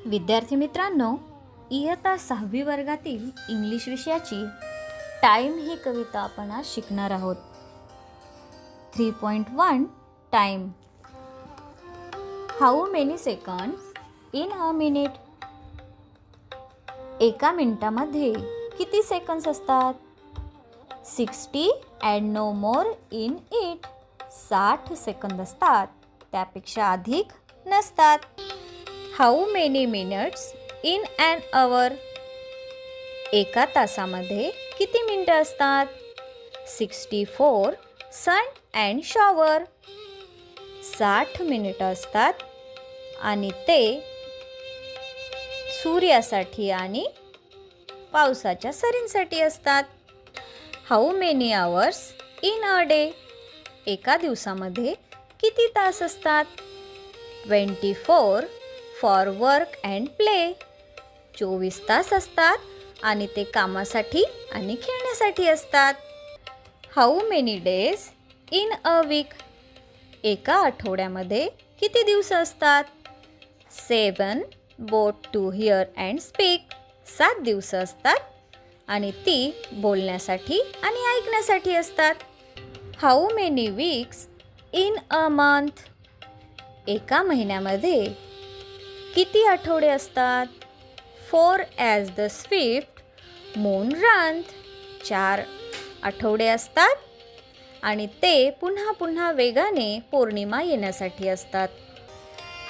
विद्यार्थी मित्रांनो, इयत्ता 6वी वर्गातील इंग्लिश विषयाची टाइम ही कविता आपण आज शिकणार आहोत. 3.1 time. How many seconds in a minute? एका मिनिटामध्ये किती सेकंड्स असतात? 60 and no more in it. 60 सेकंद असतात, त्यापेक्षा अधिक नसतात. How many minutes in an hour? एका तासामध्ये किती मिनिटं असतात? 64 सन अँड शॉवर. 60 मिनिटं असतात आणि ते सूर्यासाठी आणि पावसाच्या सरींसाठी असतात. How many hours in a day? एका दिवसामध्ये किती तास असतात? 24 फॉर वर्क अँड प्ले. 24 तास असतात आणि ते कामासाठी आणि खेळण्यासाठी असतात. How many days in a week? एका आठवड्यामध्ये किती दिवस असतात? 7 both to hear and speak. 7 दिवस असतात आणि ती बोलण्यासाठी आणि ऐकण्यासाठी असतात. How many weeks in a month? एका महिन्यामध्ये किती आठवडे असतात? 4 as the swift moon runneth. 4 आठवडे असतात आणि ते पुन्हा पुन्हा वेगाने पौर्णिमा येण्यासाठी असतात.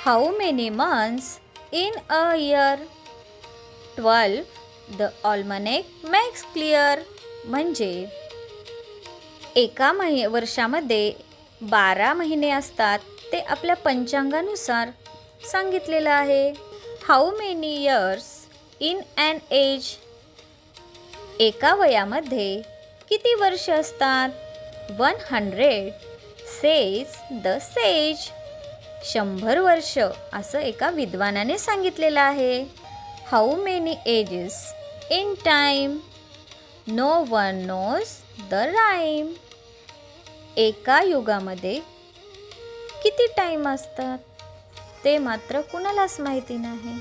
How many months in a year? 12 the almanac makes clear. म्हणजे एका वर्षामध्ये 12 महिने असतात, ते आपल्या पंचांगानुसार सांगितलेलं आहे. How many years in an age? एका वयामध्ये किती वर्ष असतात? 100 सेज द सेज. 100 वर्ष असं एका विद्वानाने सांगितलेलं आहे. How many ages in time? No one knows the rhyme. एका युगामध्ये किती टाईम असतात, ते मात्र कुणालाच माहिती नाही.